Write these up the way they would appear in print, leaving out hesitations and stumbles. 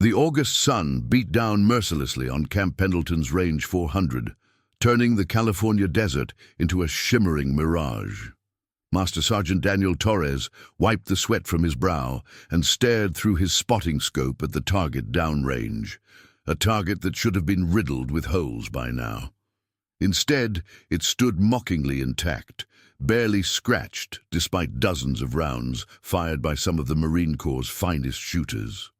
The August sun beat down mercilessly on Camp Pendleton's Range 400, turning the California desert into a shimmering mirage. Master Sergeant Daniel Torres wiped the sweat from his brow and stared through his spotting scope at the target downrange, a target that should have been riddled with holes by now. Instead, it stood mockingly intact, barely scratched despite dozens of rounds fired by some of the Marine Corps' finest shooters.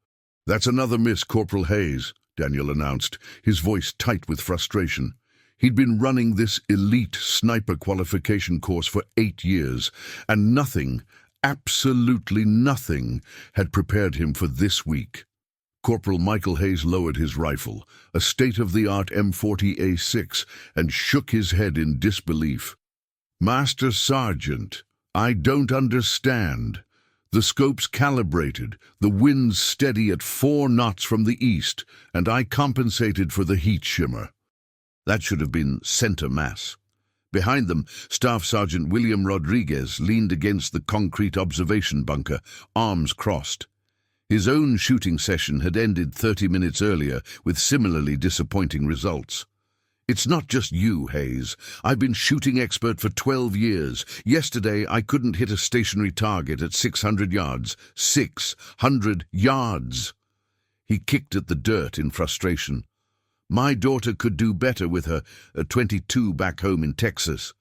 "That's another miss, Corporal Hayes," Daniel announced, his voice tight with frustration. He'd been running this elite sniper qualification course for 8 years, and nothing, absolutely nothing, had prepared him for this week. Corporal Michael Hayes lowered his rifle, a state-of-the-art M40A6, and shook his head in disbelief. "Master Sergeant, I don't understand. The scope's calibrated, the wind's steady at 4 knots from the east, and I compensated for the heat shimmer." That should have been center mass. Behind them, Staff Sergeant William Rodriguez leaned against the concrete observation bunker, arms crossed. His own shooting session had ended 30 minutes earlier with similarly disappointing results. "It's not just you, Hayes. I've been shooting expert for 12 years. Yesterday, I couldn't hit a stationary target at 600 yards. 600 yards! He kicked at the dirt in frustration. "My daughter could do better with her 22 back home in Texas."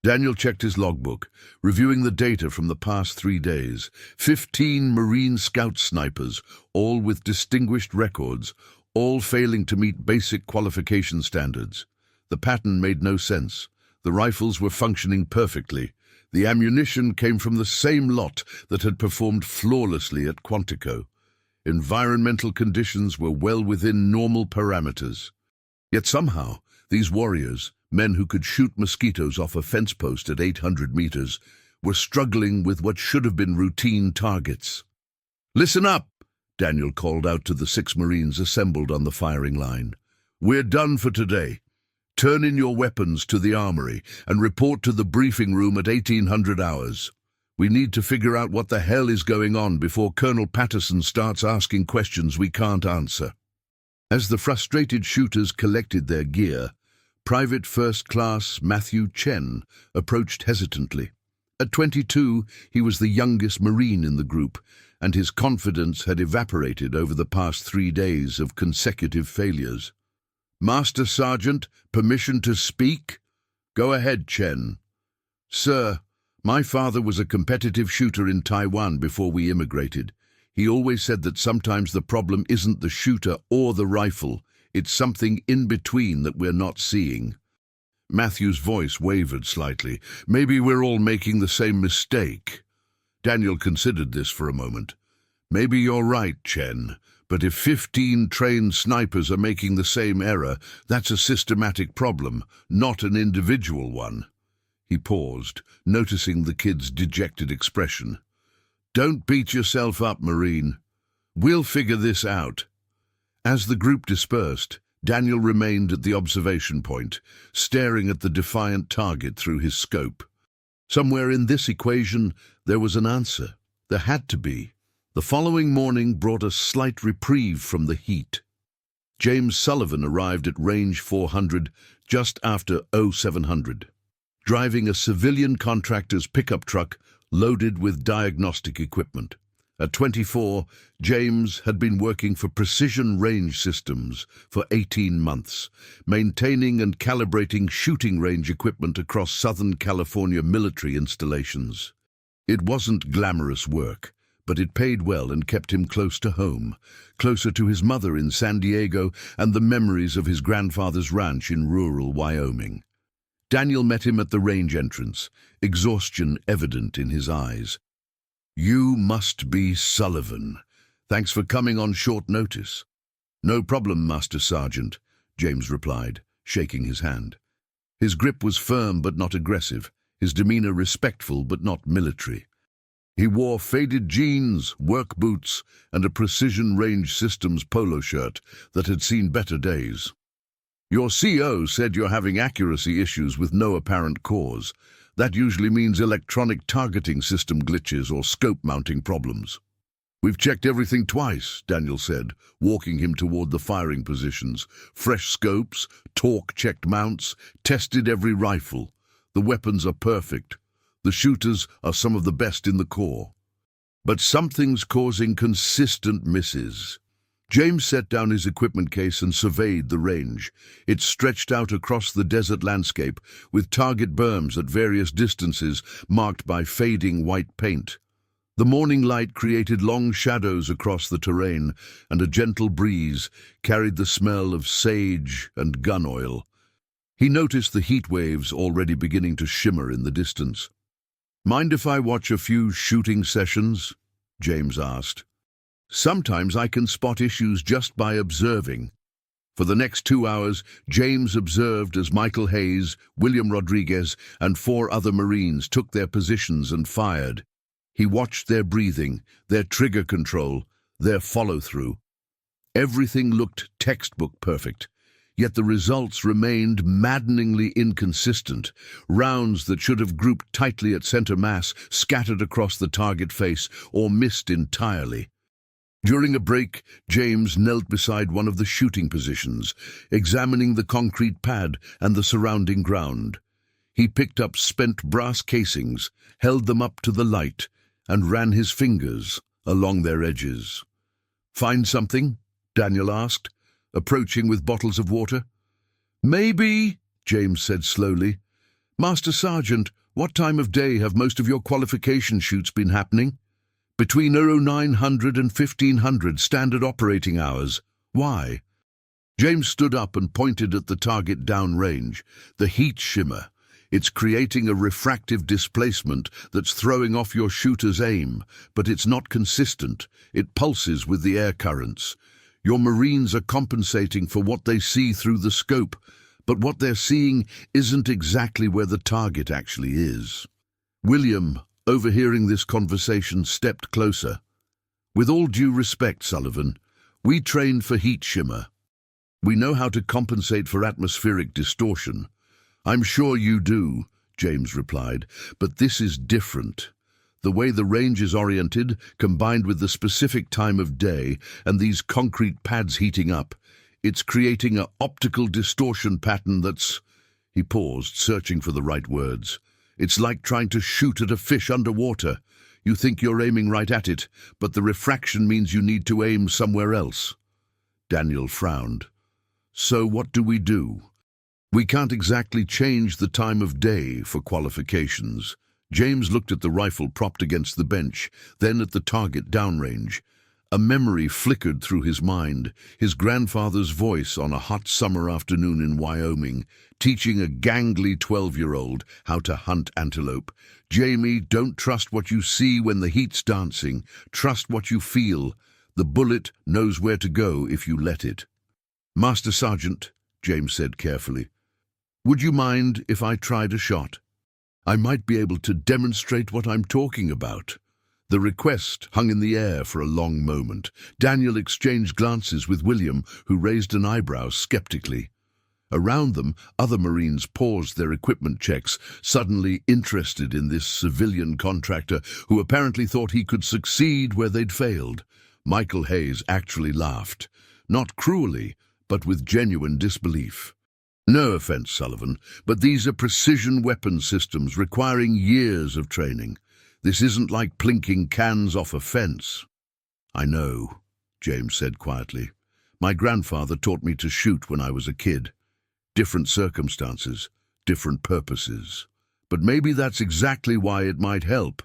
Daniel checked his logbook, reviewing the data from the past 3 days. 15 Marine Scout snipers, all with distinguished records, all failing to meet basic qualification standards. The pattern made no sense. The rifles were functioning perfectly. The ammunition came from the same lot that had performed flawlessly at Quantico. Environmental conditions were well within normal parameters. Yet somehow, these warriors, men who could shoot mosquitoes off a fence post at 800 meters, were struggling with what should have been routine targets. "Listen up!" Daniel called out to the 6 Marines assembled on the firing line. "We're done for today. Turn in your weapons to the armory and report to the briefing room at 1800 hours. We need to figure out what the hell is going on before Colonel Patterson starts asking questions we can't answer." As the frustrated shooters collected their gear, Private First Class Matthew Chen approached hesitantly. At 22, he was the youngest Marine in the group, and his confidence had evaporated over the past 3 days of consecutive failures. "Master Sergeant, permission to speak?" "Go ahead, Chen." "Sir, my father was a competitive shooter in Taiwan before we immigrated. He always said that sometimes the problem isn't the shooter or the rifle, it's something in between that we're not seeing." Matthew's voice wavered slightly. "Maybe we're all making the same mistake." Daniel considered this for a moment. "Maybe you're right, Chen, but if 15 trained snipers are making the same error, that's a systematic problem, not an individual one." He paused, noticing the kid's dejected expression. "Don't beat yourself up, Marine. We'll figure this out." As the group dispersed, Daniel remained at the observation point, staring at the defiant target through his scope. Somewhere in this equation, there was an answer. There had to be. The following morning brought a slight reprieve from the heat. James Sullivan arrived at Range 400 just after 0700. Driving a civilian contractor's pickup truck loaded with diagnostic equipment. At 24, James had been working for Precision Range Systems for 18 months, maintaining and calibrating shooting range equipment across Southern California military installations. It wasn't glamorous work, but it paid well and kept him close to home, closer to his mother in San Diego and the memories of his grandfather's ranch in rural Wyoming. Daniel met him at the range entrance, exhaustion evident in his eyes. "You must be Sullivan. Thanks for coming on short notice." "No problem, Master Sergeant," James replied, shaking his hand. His grip was firm but not aggressive, his demeanor respectful but not military. He wore faded jeans, work boots, and a Precision Range Systems polo shirt that had seen better days. "Your CO said you're having accuracy issues with no apparent cause. That usually means electronic targeting system glitches or scope mounting problems." "We've checked everything twice," Daniel said, walking him toward the firing positions. "Fresh scopes, torque-checked mounts, tested every rifle. The weapons are perfect. The shooters are some of the best in the Corps. But something's causing consistent misses." James set down his equipment case and surveyed the range. It stretched out across the desert landscape, with target berms at various distances marked by fading white paint. The morning light created long shadows across the terrain, and a gentle breeze carried the smell of sage and gun oil. He noticed the heat waves already beginning to shimmer in the distance. "Mind if I watch a few shooting sessions?" James asked. "Sometimes I can spot issues just by observing." For the next 2 hours, James observed as Michael Hayes, William Rodriguez, and 4 other Marines took their positions and fired. He watched their breathing, their trigger control, their follow-through. Everything looked textbook perfect, yet the results remained maddeningly inconsistent. Rounds that should have grouped tightly at center mass scattered across the target face or missed entirely. During a break, James knelt beside one of the shooting positions, examining the concrete pad and the surrounding ground. He picked up spent brass casings, held them up to the light, and ran his fingers along their edges. "Find something?" Daniel asked, approaching with bottles of water. "Maybe," James said slowly. "Master Sergeant, what time of day have most of your qualification shoots been happening?" "Between 0900 and 1500 standard operating hours. Why?" James stood up and pointed at the target downrange. "The heat shimmer. It's creating a refractive displacement that's throwing off your shooter's aim, but it's not consistent. It pulses with the air currents. Your Marines are compensating for what they see through the scope, but what they're seeing isn't exactly where the target actually is." William, overhearing this conversation, stepped closer. "With all due respect, Sullivan, we trained for heat shimmer. We know how to compensate for atmospheric distortion." "I'm sure you do," James replied, "but this is different. The way the range is oriented, combined with the specific time of day and these concrete pads heating up, it's creating an optical distortion pattern that's—" He paused, searching for the right words. "It's like trying to shoot at a fish underwater. You think you're aiming right at it, but the refraction means you need to aim somewhere else." Daniel frowned. "So what do we do?" "We can't exactly change the time of day for qualifications." James looked at the rifle propped against the bench, then at the target downrange. A memory flickered through his mind, his grandfather's voice on a hot summer afternoon in Wyoming, teaching a gangly 12-year-old how to hunt antelope. "Jamie, don't trust what you see when the heat's dancing. Trust what you feel. The bullet knows where to go if you let it." "Master Sergeant," James said carefully, "would you mind if I tried a shot? I might be able to demonstrate what I'm talking about." The request hung in the air for a long moment. Daniel exchanged glances with William, who raised an eyebrow skeptically. Around them, other Marines paused their equipment checks, suddenly interested in this civilian contractor who apparently thought he could succeed where they'd failed. Michael Hayes actually laughed, not cruelly, but with genuine disbelief. "No offense, Sullivan, but these are precision weapon systems requiring years of training. This isn't like plinking cans off a fence." "I know," James said quietly. "My grandfather taught me to shoot when I was a kid. Different circumstances, different purposes. But maybe that's exactly why it might help."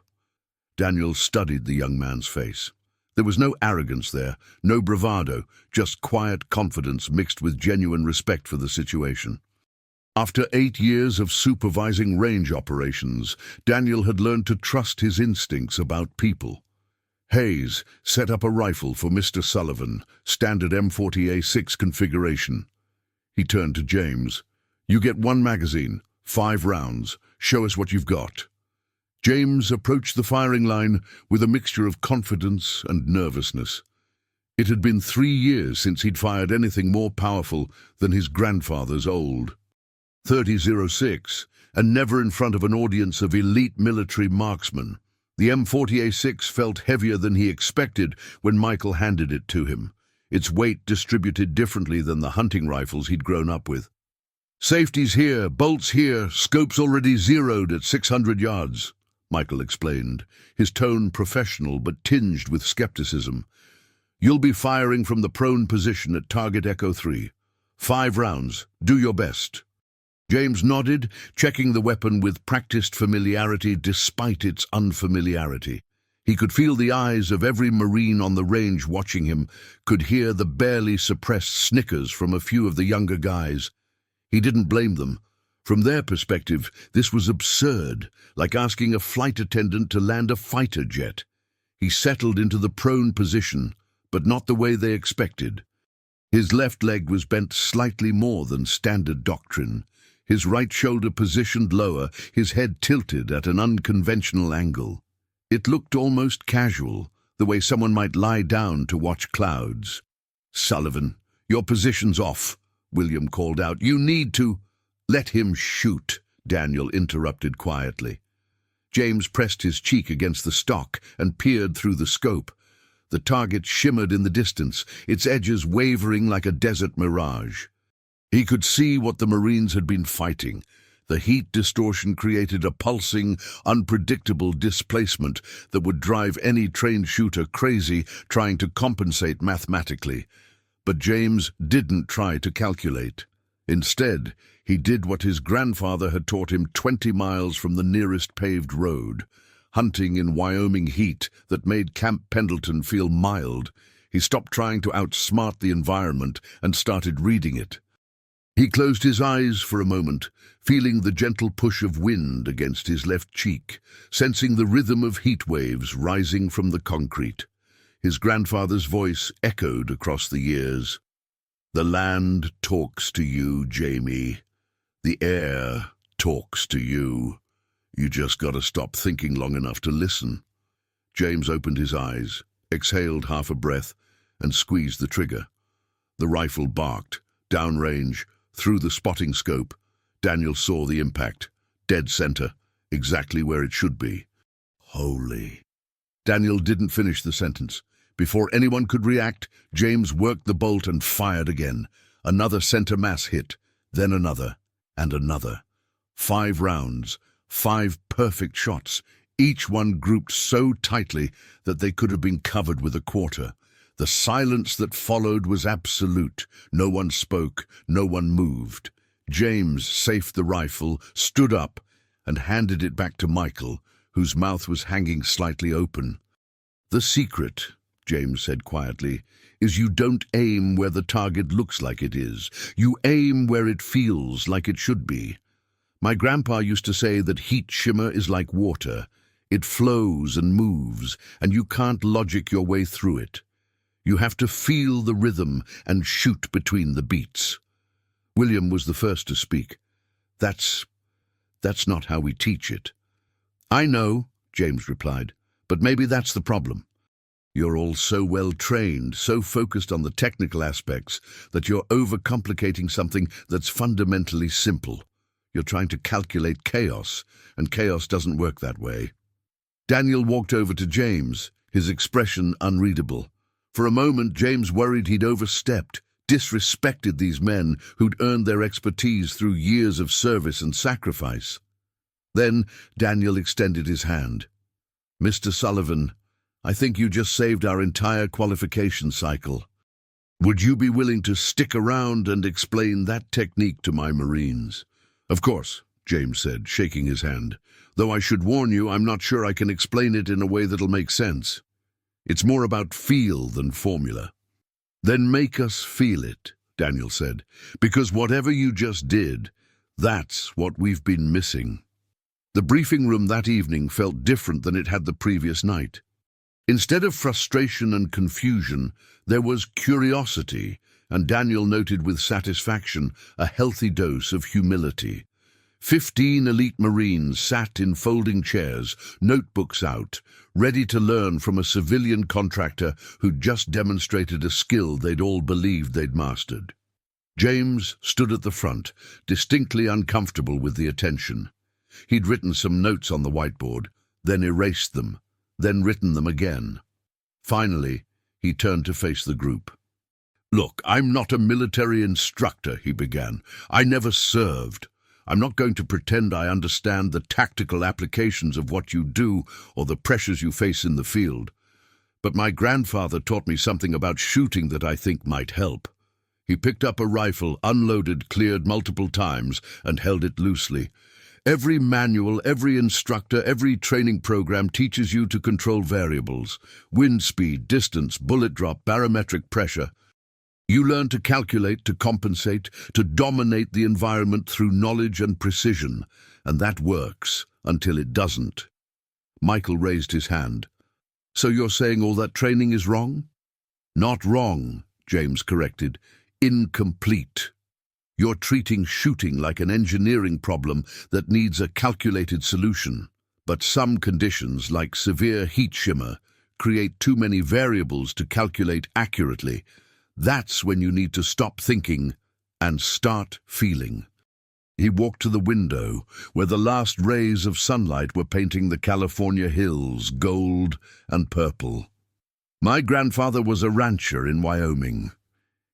Daniel studied the young man's face. There was no arrogance there, no bravado, just quiet confidence mixed with genuine respect for the situation. After 8 years of supervising range operations, Daniel had learned to trust his instincts about people. "Hayes, set up a rifle for Mr. Sullivan, standard M40A6 configuration." He turned to James. "You get 1 magazine, 5 rounds. Show us what you've got." James approached the firing line with a mixture of confidence and nervousness. It had been 3 years since he'd fired anything more powerful than his grandfather's old 30-06, and never in front of an audience of elite military marksmen. The M40A6 felt heavier than he expected when Michael handed it to him, its weight distributed differently than the hunting rifles he'd grown up with. "Safety's here, bolts here, scope's already zeroed at 600 yards, Michael explained, his tone professional but tinged with skepticism. "You'll be firing from the prone position at target Echo 3. 5 rounds. Do your best." James nodded, checking the weapon with practiced familiarity despite its unfamiliarity. He could feel the eyes of every Marine on the range watching him, could hear the barely suppressed snickers from a few of the younger guys. He didn't blame them. From their perspective, this was absurd, like asking a flight attendant to land a fighter jet. He settled into the prone position, but not the way they expected. His left leg was bent slightly more than standard doctrine, his right shoulder positioned lower, his head tilted at an unconventional angle. It looked almost casual, the way someone might lie down to watch clouds. "Sullivan, your position's off," William called out. "You need to—" "Let him shoot," Daniel interrupted quietly. James pressed his cheek against the stock and peered through the scope. The target shimmered in the distance, its edges wavering like a desert mirage. He could see what the Marines had been fighting. The heat distortion created a pulsing, unpredictable displacement that would drive any trained shooter crazy trying to compensate mathematically. But James didn't try to calculate. Instead, he did what his grandfather had taught him 20 miles from the nearest paved road. Hunting in Wyoming heat that made Camp Pendleton feel mild, he stopped trying to outsmart the environment and started reading it. He closed his eyes for a moment, feeling the gentle push of wind against his left cheek, sensing the rhythm of heat waves rising from the concrete. His grandfather's voice echoed across the years. "The land talks to you, Jamie. The air talks to you. You just gotta stop thinking long enough to listen." James opened his eyes, exhaled half a breath, and squeezed the trigger. The rifle barked, downrange, through the spotting scope. Daniel saw the impact, dead center, exactly where it should be. Holy. Daniel didn't finish the sentence. Before anyone could react, James worked the bolt and fired again. Another center mass hit, then another, and another. 5 rounds, 5 perfect shots, each one grouped so tightly that they could have been covered with a quarter. The silence that followed was absolute. No one spoke, no one moved. James safed the rifle, stood up, and handed it back to Michael, whose mouth was hanging slightly open. "The secret," James said quietly, "is you don't aim where the target looks like it is. You aim where it feels like it should be. My grandpa used to say that heat shimmer is like water. It flows and moves, and you can't logic your way through it. You have to feel the rhythm and shoot between the beats." William was the first to speak. That's not how we teach it." "I know," James replied, "but maybe that's the problem. You're all so well trained, so focused on the technical aspects, that you're overcomplicating something that's fundamentally simple. You're trying to calculate chaos, and chaos doesn't work that way." Daniel walked over to James, his expression unreadable. For a moment, James worried he'd overstepped, disrespected these men who'd earned their expertise through years of service and sacrifice. Then Daniel extended his hand. "Mr. Sullivan, I think you just saved our entire qualification cycle. Would you be willing to stick around and explain that technique to my Marines?" "Of course," James said, shaking his hand. "Though I should warn you, I'm not sure I can explain it in a way that'll make sense. It's more about feel than formula." "Then make us feel it," Daniel said, "because whatever you just did, that's what we've been missing." The briefing room that evening felt different than it had the previous night. Instead of frustration and confusion, there was curiosity, and Daniel noted with satisfaction a healthy dose of humility. 15 elite Marines sat in folding chairs, notebooks out, ready to learn from a civilian contractor who'd just demonstrated a skill they'd all believed they'd mastered. James stood at the front, distinctly uncomfortable with the attention. He'd written some notes on the whiteboard, then erased them, then written them again. Finally, he turned to face the group. "Look, I'm not a military instructor," he began. "I never served. I'm not going to pretend I understand the tactical applications of what you do or the pressures you face in the field. But my grandfather taught me something about shooting that I think might help." He picked up a rifle, unloaded, cleared multiple times, and held it loosely. "Every manual, every instructor, every training program teaches you to control variables: wind speed, distance, bullet drop, barometric pressure. You learn to calculate, to compensate, to dominate the environment through knowledge and precision, and that works until it doesn't." Michael raised his hand. "So you're saying all that training is wrong?" "Not wrong," James corrected. "Incomplete. You're treating shooting like an engineering problem that needs a calculated solution. But some conditions, like severe heat shimmer, create too many variables to calculate accurately. That's when you need to stop thinking and start feeling." He walked to the window, where the last rays of sunlight were painting the California hills gold and purple. "My grandfather was a rancher in Wyoming.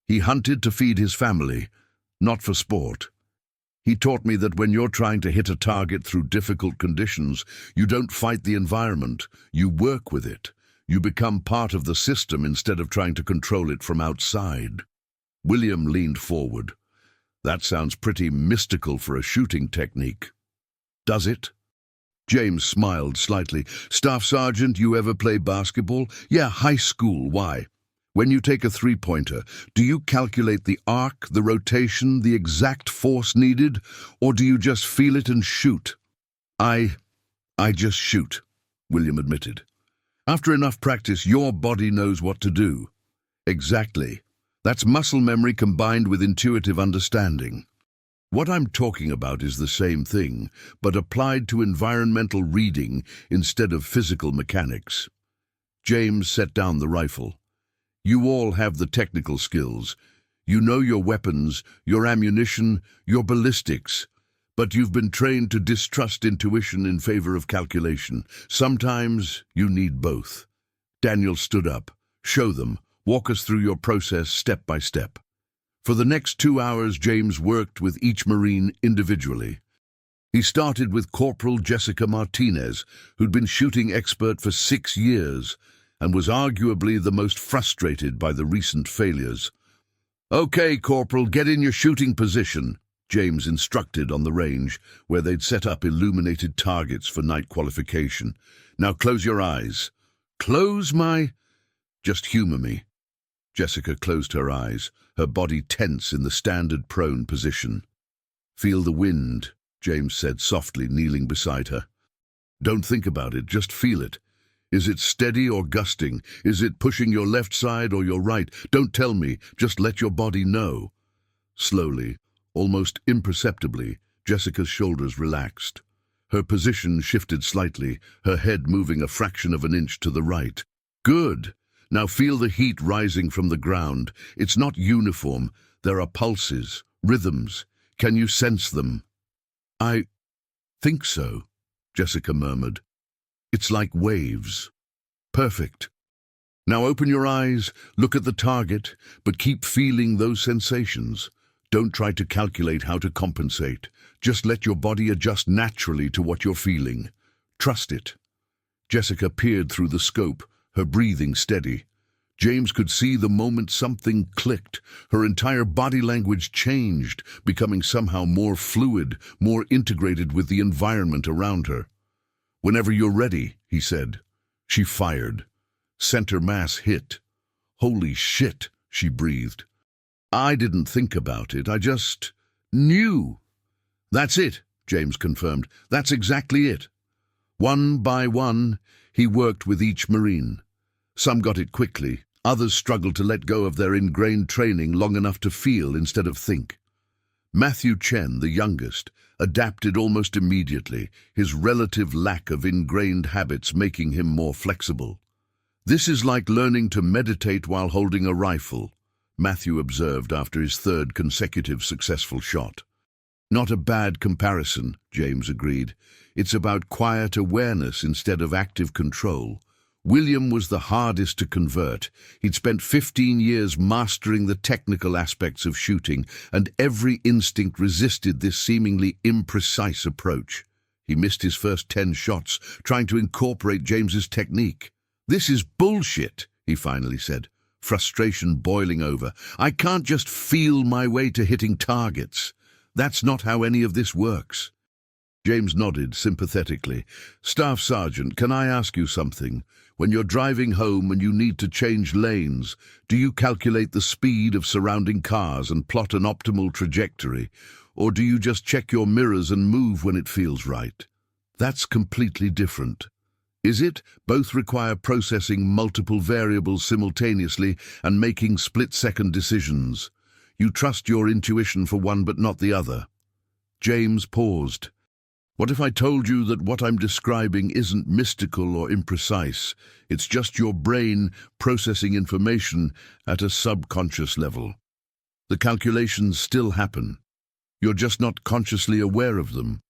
He hunted to feed his family, not for sport. He taught me that when you're trying to hit a target through difficult conditions, you don't fight the environment, you work with it. You become part of the system instead of trying to control it from outside." William leaned forward. "That sounds pretty mystical for a shooting technique." "Does it?" James smiled slightly. "Staff Sergeant, you ever play basketball?" "Yeah, high school. Why?" "When you take a three-pointer, do you calculate the arc, the rotation, the exact force needed, or do you just feel it and shoot?" I just shoot," William admitted. "After enough practice, your body knows what to do." "Exactly. That's muscle memory combined with intuitive understanding. What I'm talking about is the same thing, but applied to environmental reading instead of physical mechanics." James set down the rifle. "You all have the technical skills. You know your weapons, your ammunition, your ballistics. But you've been trained to distrust intuition in favor of calculation. Sometimes you need both." Daniel stood up. "Show them. Walk us through your process step by step." For the next 2 hours, James worked with each Marine individually. He started with Corporal Jessica Martinez, who'd been shooting expert for 6 years and was arguably the most frustrated by the recent failures. "Okay, Corporal, get in your shooting position," James instructed on the range, where they'd set up illuminated targets for night qualification. "Now close your eyes." "Close my—" "Just humor me." Jessica closed her eyes, her body tense in the standard prone position. "Feel the wind," James said softly, kneeling beside her. "Don't think about it, just feel it. Is it steady or gusting? Is it pushing your left side or your right? Don't tell me, just let your body know." Slowly, almost imperceptibly, Jessica's shoulders relaxed. Her position shifted slightly, her head moving a fraction of an inch to the right. "Good. Now feel the heat rising from the ground. It's not uniform. There are pulses, rhythms. Can you sense them?" "I think so," Jessica murmured. "It's like waves." "Perfect. Now open your eyes, look at the target, but keep feeling those sensations. Don't try to calculate how to compensate. Just let your body adjust naturally to what you're feeling. Trust it." Jessica peered through the scope, her breathing steady. James could see the moment something clicked. Her entire body language changed, becoming somehow more fluid, more integrated with the environment around her. "Whenever you're ready," he said. She fired. Center mass hit. "Holy shit," she breathed. "I didn't think about it, I just knew." "That's it," James confirmed. "That's exactly it." One by one, he worked with each Marine. Some got it quickly, others struggled to let go of their ingrained training long enough to feel instead of think. Matthew Chen, the youngest, adapted almost immediately, his relative lack of ingrained habits making him more flexible. "This is like learning to meditate while holding a rifle," Matthew observed after his third consecutive successful shot. "Not a bad comparison," James agreed. "It's about quiet awareness instead of active control. William was the hardest to convert. He'd spent 15 years mastering the technical aspects of shooting, and every instinct resisted this seemingly imprecise approach. He missed his first 10 shots, trying to incorporate James's technique. "This is bullshit," he finally said, frustration boiling over. "I can't just feel my way to hitting targets. That's not how any of this works." James nodded sympathetically. "Staff Sergeant, can I ask you something? When you're driving home and you need to change lanes, do you calculate the speed of surrounding cars and plot an optimal trajectory? Or do you just check your mirrors and move when it feels right? That's completely different. Is it? Both require processing multiple variables simultaneously and making split-second decisions. You trust your intuition for one but not the other." James paused. "What if I told you that what I'm describing isn't mystical or imprecise? It's just your brain processing information at a subconscious level. The calculations still happen. You're just not consciously aware of them.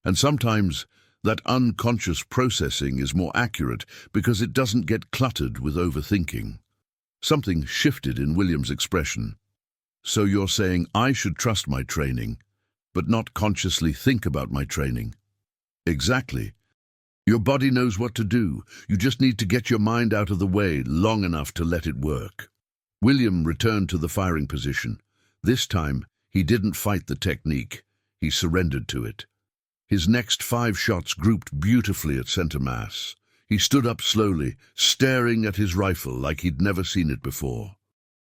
And sometimes that unconscious processing is more accurate because it doesn't get cluttered with overthinking." Something shifted in William's expression. "So you're saying I should trust my training, but not consciously think about my training?" "Exactly. Your body knows what to do. You just need to get your mind out of the way long enough to let it work." William returned to the firing position. This time, he didn't fight the technique. He surrendered to it. His next 5 shots grouped beautifully at center mass. He stood up slowly, staring at his rifle like he'd never seen it before.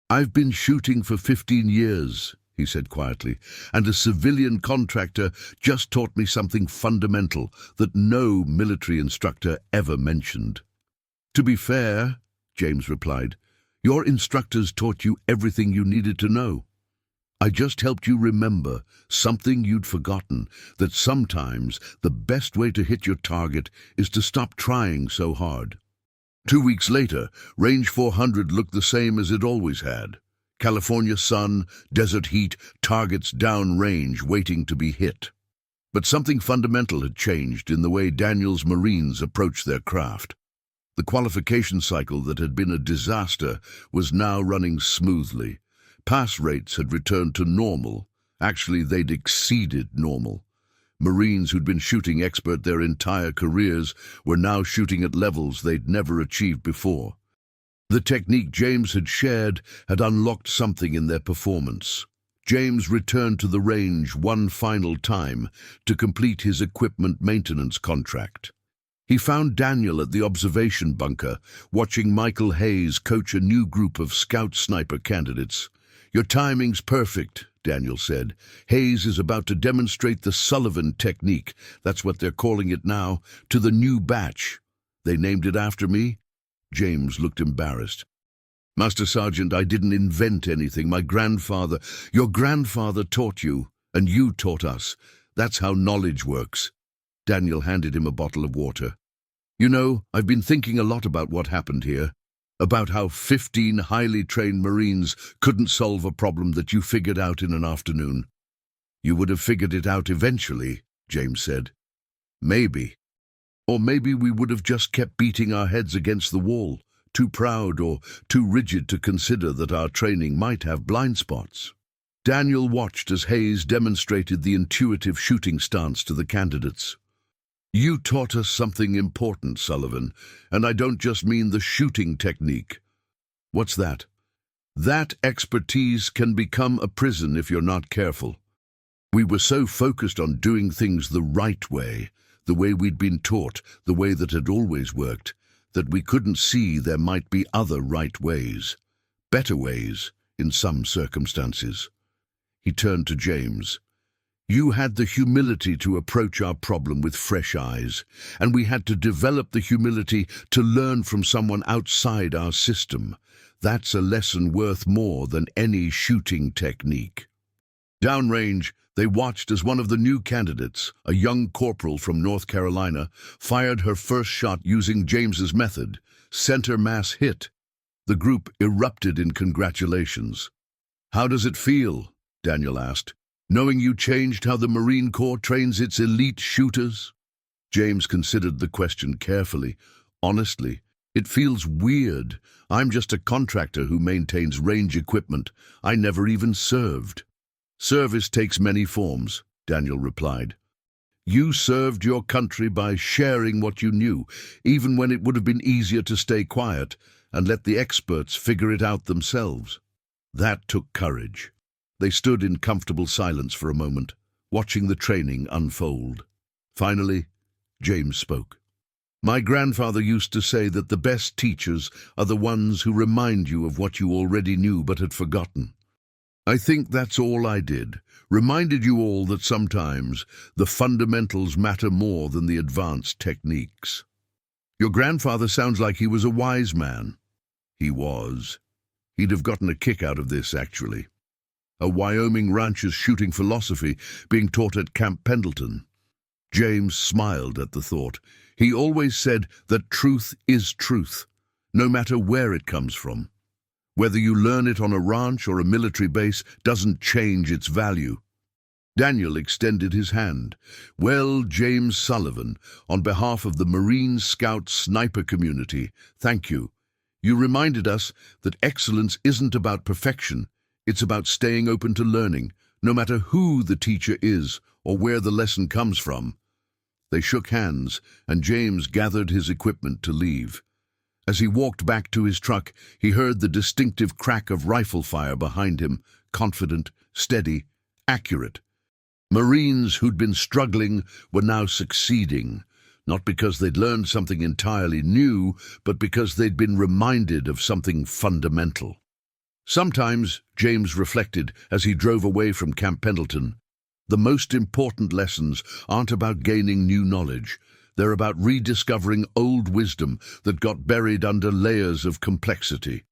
"I've been shooting for 15 years, he said quietly, "and a civilian contractor just taught me something fundamental that no military instructor ever mentioned." "To be fair," James replied, "your instructors taught you everything you needed to know. I just helped you remember something you'd forgotten, that sometimes the best way to hit your target is to stop trying so hard." 2 weeks later, Range 400 looked the same as it always had. California sun, desert heat, targets downrange waiting to be hit. But something fundamental had changed in the way Daniel's Marines approached their craft. The qualification cycle that had been a disaster was now running smoothly. Pass rates had returned to normal. Actually, they'd exceeded normal. Marines who'd been shooting expert their entire careers were now shooting at levels they'd never achieved before. The technique James had shared had unlocked something in their performance. James returned to the range one final time to complete his equipment maintenance contract. He found Daniel at the observation bunker, watching Michael Hayes coach a new group of scout sniper candidates. "Your timing's perfect," Daniel said. "Hayes is about to demonstrate the Sullivan technique, that's what they're calling it now, to the new batch. They named it after me?" James looked embarrassed. "Master Sergeant, I didn't invent anything. My grandfather—" "Your grandfather taught you, and you taught us. That's how knowledge works." Daniel handed him a bottle of water. "You know, I've been thinking a lot about what happened here. About how 15 highly trained Marines couldn't solve a problem that you figured out in an afternoon." "You would have figured it out eventually," James said. "Maybe. Or maybe we would have just kept beating our heads against the wall, too proud or too rigid to consider that our training might have blind spots." Daniel watched as Hayes demonstrated the intuitive shooting stance to the candidates. "You taught us something important, Sullivan, and I don't just mean the shooting technique." "What's that?" "That expertise can become a prison if you're not careful. We were so focused on doing things the right way, the way we'd been taught, the way that had always worked, that we couldn't see there might be other right ways, better ways in some circumstances." He turned to James. "You had the humility to approach our problem with fresh eyes, and we had to develop the humility to learn from someone outside our system. That's a lesson worth more than any shooting technique." Downrange, they watched as one of the new candidates, a young corporal from North Carolina, fired her first shot using James's method, center mass hit. The group erupted in congratulations. "How does it feel?" Daniel asked. "Knowing you changed how the Marine Corps trains its elite shooters?" James considered the question carefully. Honestly, It feels weird. I'm just a contractor who maintains range equipment. I never even served. Service takes many forms, Daniel replied. You served your country by sharing what you knew, even when it would have been easier to stay quiet and let the experts figure it out themselves. That took courage. They stood in comfortable silence for a moment, watching the training unfold. Finally, James spoke. My grandfather used to say that the best teachers are the ones who remind you of what you already knew but had forgotten. I think that's all I did. Reminded you all that sometimes the fundamentals matter more than the advanced techniques. Your grandfather sounds like he was a wise man. He was. He'd have gotten a kick out of this, actually. A Wyoming rancher's shooting philosophy being taught at Camp Pendleton. James smiled at the thought. He always said that truth is truth, no matter where it comes from. Whether you learn it on a ranch or a military base doesn't change its value. Daniel extended his hand. Well, James Sullivan, on behalf of the Marine Scout sniper community, thank you. You reminded us that excellence isn't about perfection. It's about staying open to learning, no matter who the teacher is or where the lesson comes from. They shook hands, and James gathered his equipment to leave. As he walked back to his truck, he heard the distinctive crack of rifle fire behind him, confident, steady, accurate. Marines who'd been struggling were now succeeding, not because they'd learned something entirely new, but because they'd been reminded of something fundamental. Sometimes, James reflected as he drove away from Camp Pendleton, the most important lessons aren't about gaining new knowledge. They're about rediscovering old wisdom that got buried under layers of complexity.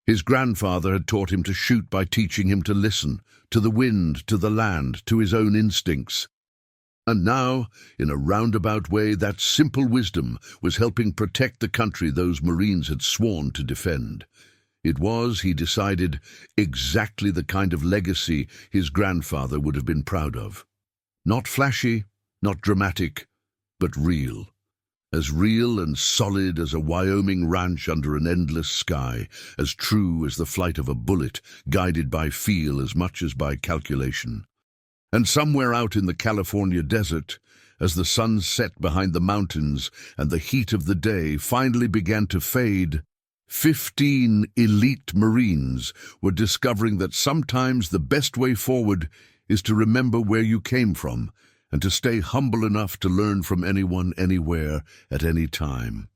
His grandfather had taught him to shoot by teaching him to listen, to the wind, to the land, to his own instincts. And now, in a roundabout way, that simple wisdom was helping protect the country those Marines had sworn to defend. It was, he decided, exactly the kind of legacy his grandfather would have been proud of. Not flashy, not dramatic, but real. As real and solid as a Wyoming ranch under an endless sky, as true as the flight of a bullet, guided by feel as much as by calculation. And somewhere out in the California desert, as the sun set behind the mountains and the heat of the day finally began to fade, 15 elite Marines were discovering that sometimes the best way forward is to remember where you came from and to stay humble enough to learn from anyone, anywhere, at any time.